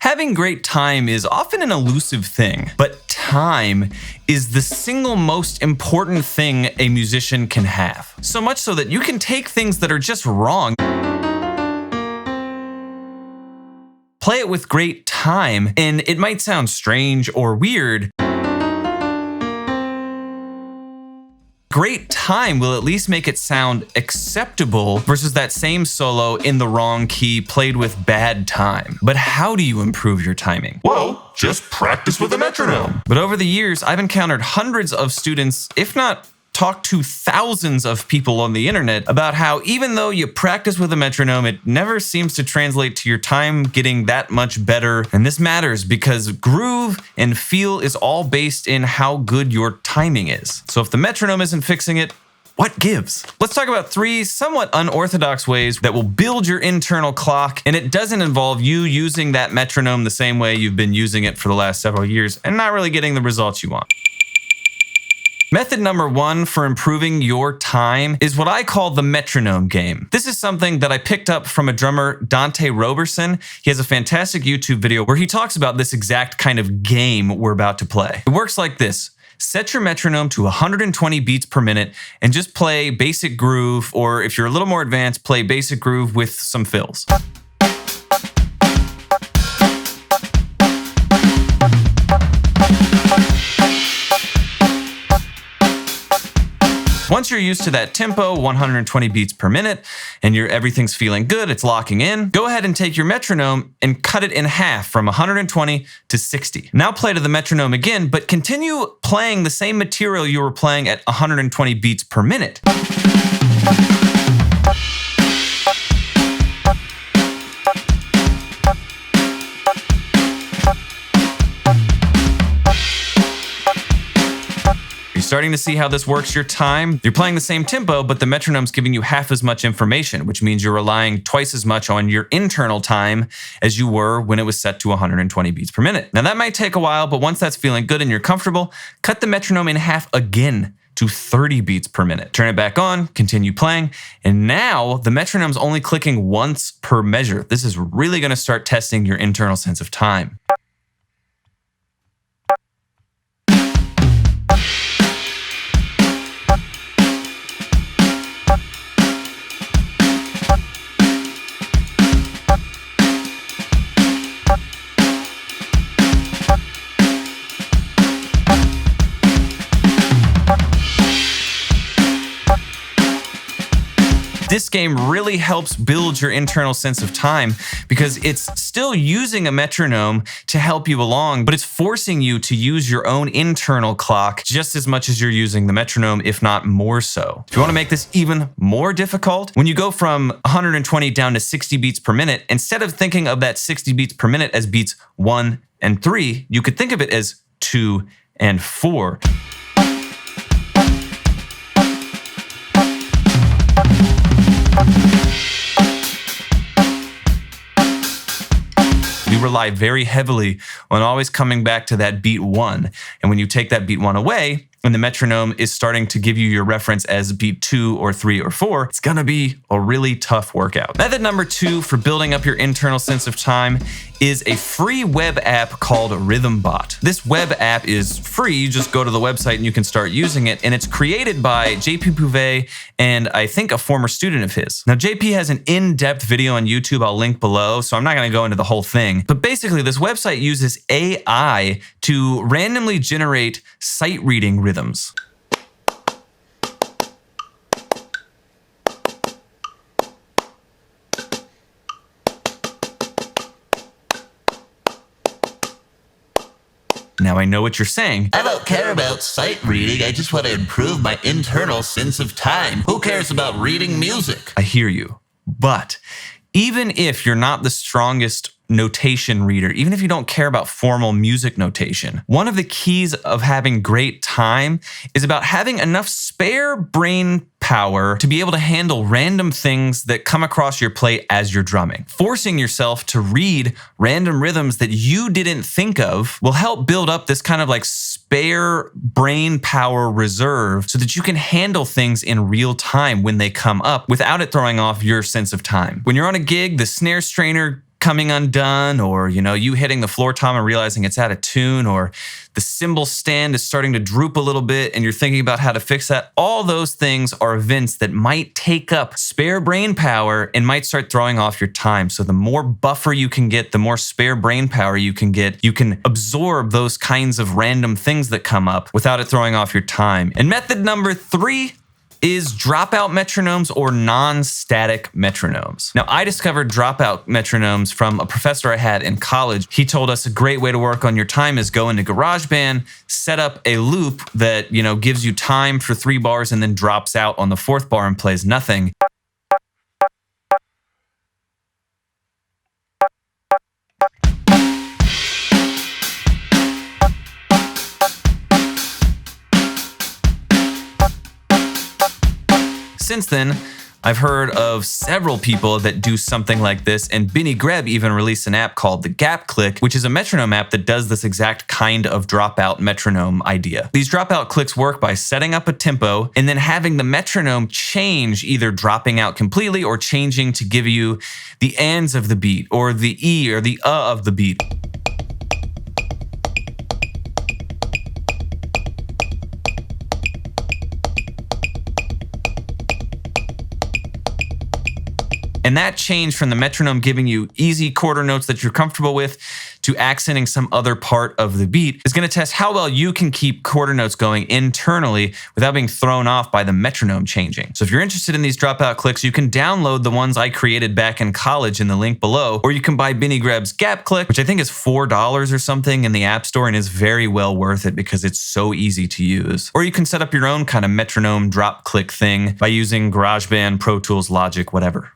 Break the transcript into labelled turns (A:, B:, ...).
A: Having great time is often an elusive thing, but time is the single most important thing a musician can have. So much so that you can take things that are just wrong, play it with great time, and it might sound strange or weird. Great time will at least make it sound acceptable versus that same solo in the wrong key played with bad time. But how do you improve your timing?
B: Well, just practice with a metronome.
A: But over the years, I've encountered hundreds of students, if not talked to thousands of people on the internet about how even though you practice with a metronome, it never seems to translate to your time getting that much better. And this matters because groove and feel is all based in how good your timing is. So if the metronome isn't fixing it, what gives? Let's talk about 3 somewhat unorthodox ways that will build your internal clock, and it doesn't involve you using that metronome the same way you've been using it for the last several years and not really getting the results you want. Method number 1 for improving your time is what I call the Metronome Game. This is something that I picked up from a drummer, Dante Roberson. He has a fantastic YouTube video where he talks about this exact kind of game we're about to play. It works like this. Set your metronome to 120 beats per minute and just play basic groove, or if you're a little more advanced, play basic groove with some fills. Once you're used to that tempo, 120 beats per minute, and everything's feeling good, it's locking in, go ahead and take your metronome and cut it in half from 120 to 60. Now play to the metronome again, but continue playing the same material you were playing at 120 beats per minute. Starting to see how this works your time? You're playing the same tempo, but the metronome's giving you half as much information, which means you're relying twice as much on your internal time as you were when it was set to 120 beats per minute. Now that might take a while, but once that's feeling good and you're comfortable, cut the metronome in half again to 30 beats per minute. Turn it back on, continue playing, and now the metronome's only clicking once per measure. This is really gonna start testing your internal sense of time. This game really helps build your internal sense of time because it's still using a metronome to help you along, but it's forcing you to use your own internal clock just as much as you're using the metronome, if not more so. If you want to make this even more difficult, when you go from 120 down to 60 beats per minute, instead of thinking of that 60 beats per minute as beats 1 and 3, you could think of it as 2 and 4. We rely very heavily on always coming back to that beat 1. And when you take that beat 1 away, and the metronome is starting to give you your reference as beat 2 or 3 or 4, it's gonna be a really tough workout. Method number 2 for building up your internal sense of time is a free web app called rhythmbot. This web app is free. You just go to the website and you can start using it. And it's created by JP Pouvet and I think a former student of his. Now, JP has an in-depth video on YouTube I'll link below, so I'm not gonna go into the whole thing. But basically, this website uses AI to randomly generate sight reading rhythms. Now I know what you're saying.
B: I don't care about sight reading, I just want to improve my internal sense of time. Who cares about reading music?
A: I hear you. But even if you're not the strongest notation reader, even if you don't care about formal music notation, one of the keys of having great time is about having enough spare brain power to be able to handle random things that come across your plate as you're drumming. Forcing yourself to read random rhythms that you didn't think of will help build up this kind of like spare brain power reserve so that you can handle things in real time when they come up without it throwing off your sense of time. When you're on a gig, the snare strainer coming undone, or, you hitting the floor tom and realizing it's out of tune, or the cymbal stand is starting to droop a little bit and you're thinking about how to fix that. All those things are events that might take up spare brain power and might start throwing off your time. So the more buffer you can get, the more spare brain power you can get, you can absorb those kinds of random things that come up without it throwing off your time. And method number 3 is dropout metronomes or non-static metronomes. Now, I discovered dropout metronomes from a professor I had in college. He told us a great way to work on your time is go into GarageBand, set up a loop that, gives you time for 3 bars and then drops out on the 4th bar and plays nothing. Since then, I've heard of several people that do something like this, and Benny Greb even released an app called the Gapclick, which is a metronome app that does this exact kind of dropout metronome idea. These dropout clicks work by setting up a tempo and then having the metronome change, either dropping out completely or changing to give you the ands of the beat or the E or the of the beat. And that change from the metronome giving you easy quarter notes that you're comfortable with to accenting some other part of the beat is going to test how well you can keep quarter notes going internally without being thrown off by the metronome changing. So if you're interested in these dropout clicks, you can download the ones I created back in college in the link below, or you can buy Benny Greb's Gapclick, which I think is $4 or something in the App Store and is very well worth it because it's so easy to use. Or you can set up your own kind of metronome drop click thing by using GarageBand, Pro Tools, Logic, whatever.